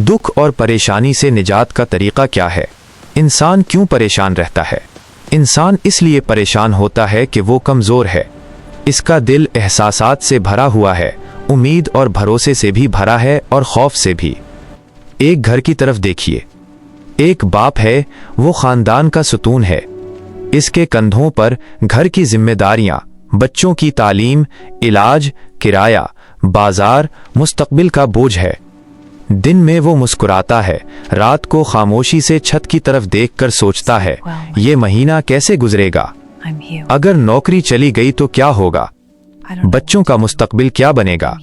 दुख और परेशानी से निजात का तरीका क्या है? इंसान क्यों परेशान रहता है? इंसान इसलिए परेशान होता है कि वो कमज़ोर है। इसका दिल एहसासात से भरा हुआ है, उम्मीद और भरोसे से भी भरा है और खौफ से भी। एक घर की तरफ देखिए। एक बाप है, वो खानदान का सुतून है। इसके कंधों पर घर की जिम्मेदारियां, बच्चों की तालीम, इलाज, किराया, बाजार, मुस्तकबिल का बोझ है। दिन में वो मुस्कुराता है, रात को खामोशी से छत की तरफ देखकर सोचता है, ये महीना कैसे गुजरेगा? अगर नौकरी चली गई तो क्या होगा? बच्चों का मुस्तकबिल क्या बनेगा?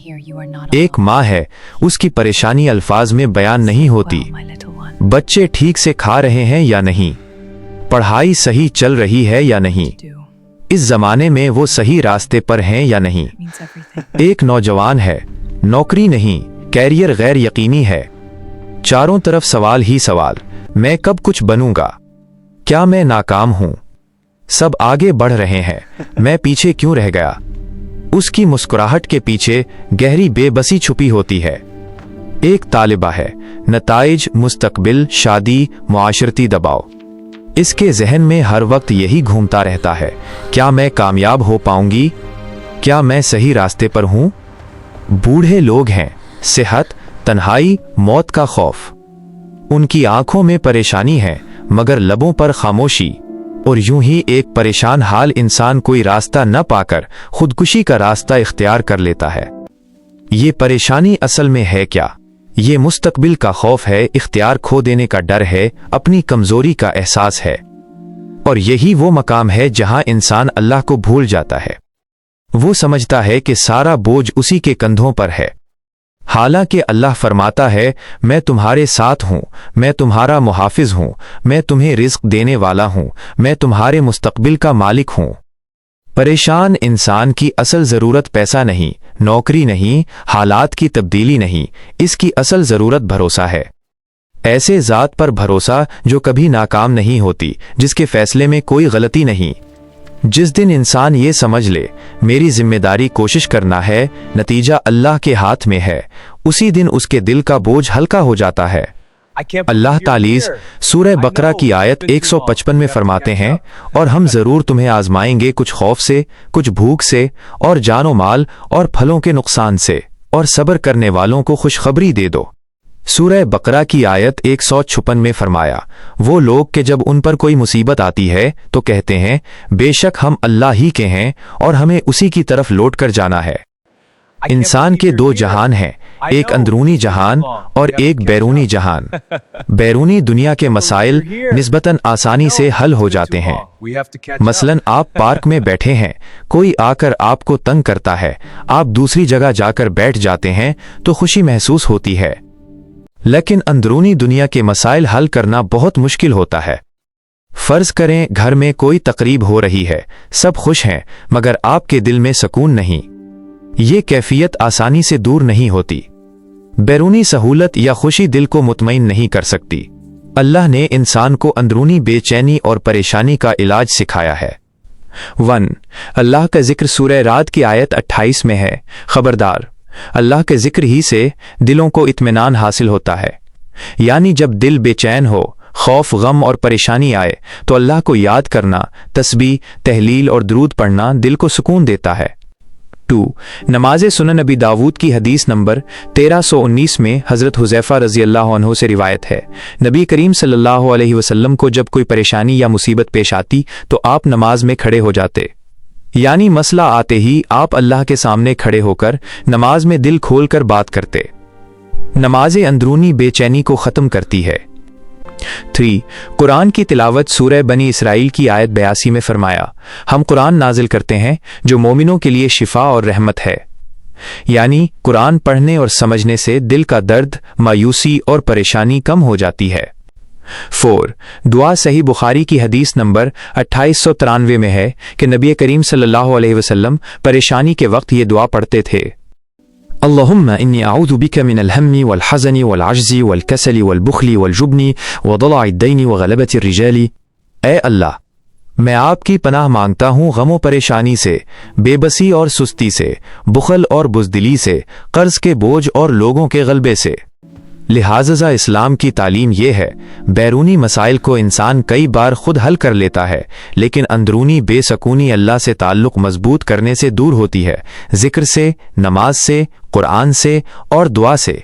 एक माँ है, उसकी परेशानी अल्फाज में बयान नहीं होती। बच्चे ठीक से खा रहे हैं या नहीं? पढ़ाई सही चल रही है या नहीं? इस जमाने में वो सही रास्ते पर हैं या नहीं? एक नौजवान है, नौकरी नहीं, कैरियर गैर यकीनी है। चारों तरफ सवाल ही सवाल, मैं कब कुछ बनूंगा? क्या मैं नाकाम हूं? सब आगे बढ़ रहे हैं, मैं पीछे क्यों रह गया? उसकी मुस्कुराहट के पीछे गहरी बेबसी छुपी होती है। एक तालिबा है, नताइज, मुस्तकबिल, शादी, मुआशरती दबाव। इसके जहन में हर वक्त यही घूमता रहता है, क्या मैं कामयाब हो पाऊंगी? क्या मैं सही रास्ते पर हूं? बूढ़े लोग हैं, सेहत, तन्हाई, मौत का खौफ। उनकी आंखों में परेशानी है मगर लबों पर खामोशी। और यूं ही एक परेशान हाल इंसान कोई रास्ता न पाकर खुदकुशी का रास्ता इख्तियार कर लेता है। ये परेशानी असल में है क्या? ये मुस्तकबिल का खौफ है, इख्तियार खो देने का डर है, अपनी कमजोरी का एहसास है। और यही वो मकाम है जहां इंसान अल्लाह को भूल जाता है। वो समझता है कि सारा बोझ उसी के कंधों पर है। हालांकि अल्लाह फरमाता है, मैं तुम्हारे साथ हूं, मैं तुम्हारा मुहाफिज हूं, मैं तुम्हें रिज़्क देने वाला हूं, मैं तुम्हारे मुस्तकबिल का मालिक हूं। परेशान इंसान की असल ज़रूरत पैसा नहीं, नौकरी नहीं, हालात की तब्दीली नहीं, इसकी असल ज़रूरत भरोसा है। ऐसे ज़ात पर भरोसा जो कभी नाकाम नहीं होती, जिसके फैसले में कोई गलती नहीं। जिस दिन इंसान ये समझ ले, मेरी जिम्मेदारी कोशिश करना है, नतीजा अल्लाह के हाथ में है, उसी दिन उसके दिल का बोझ हल्का हो जाता है। अल्लाह तालीस सूरह बकरा की आयत 155 में फरमाते हैं, और हम जरूर तुम्हें आजमाएंगे कुछ खौफ से, कुछ भूख से, और जानो माल और फलों के नुकसान से, और सब्र करने वालों को खुशखबरी दे दो। सूरह बकरा की आयत 156 में फरमाया, वो लोग कि जब उन पर कोई मुसीबत आती है तो कहते हैं, बेशक हम अल्लाह ही के हैं और हमें उसी की तरफ लौट कर जाना है। इंसान के दो जहान हैं, एक अंदरूनी जहान और एक बैरूनी जहान। बैरूनी दुनिया के मसाइल निस्बतन आसानी से हल हो जाते हैं। मसलन आप पार्क में बैठे हैं, कोई आकर आपको तंग करता है, आप दूसरी जगह जाकर बैठ जाते हैं तो खुशी महसूस होती है। लेकिन अंदरूनी दुनिया के मसाइल हल करना बहुत मुश्किल होता है। फर्ज करें घर में कोई तकरीब हो रही है, सब खुश हैं मगर आपके दिल में सुकून नहीं। ये कैफियत आसानी से दूर नहीं होती। बैरूनी सहूलत या खुशी दिल को मुतमईन नहीं कर सकती। अल्लाह ने इंसान को अंदरूनी बेचैनी और परेशानी का इलाज सिखाया है। 1. अल्लाह का जिक्र सूरह राद की आयत 28 में है, खबरदार, अल्लाह के जिक्र ही से दिलों को इत्मीनान हासिल होता है। यानी जब दिल बेचैन हो, खौफ, गम और परेशानी आए तो अल्लाह को याद करना, तस्बीह, तहलील और दुरूद पढ़ना दिल को सुकून देता है। 2. नमाज सुनन नबी दाऊद की हदीस नंबर 1319 में हज़रत हुज़ैफ़ा रज़ी अल्लाह अन्हु से रिवायत है, नबी करीम सल्लल्लाहु अलैहि वसल्लम को जब कोई परेशानी या मुसीबत पेश आती तो आप नमाज में खड़े हो जाते। यानी मसला आते ही आप अल्लाह के सामने खड़े होकर नमाज में दिल खोलकर बात करते। नमाज अंदरूनी बेचैनी को ख़त्म करती है। 3. कुरान की तिलावत सूरह बनी इसराइल की आयत 82 में फरमाया, हम कुरान नाजिल करते हैं जो मोमिनों के लिए शिफा और रहमत है। यानी कुरान पढ़ने और समझने से दिल का दर्द, मायूसी और परेशानी कम हो जाती है। 4. दुआ सही बुखारी की हदीस नंबर 2893 में है कि नबी करीम सल्लल्लाहु अलैहि वसल्लम परेशानी के वक्त ये दुआ पढ़ते थे, अल्लाहुम्मा इन्नी अऊज़ु बिका मिनल हम्मी वल हज़नी वल अज्ज़ी वल कसली वल बुखली वल जुब्नी व दलाइद दैनी व गलबतिर रिजाली। ए अल्लाह, मैं आपकी पनाह मांगता हूँ गमो परेशानी से, बेबसी और सुस्ती से, बुखल और बुज़दिली से, कर्ज के बोझ और लोगों के गलबे से। لہٰذا اسلام کی تعلیم یہ ہے، بیرونی مسائل کو انسان کئی بار خود حل کر لیتا ہے، لیکن اندرونی بے سکونی اللہ سے تعلق مضبوط کرنے سے دور ہوتی ہے، ذکر سے، نماز سے، قرآن سے اور دعا سے۔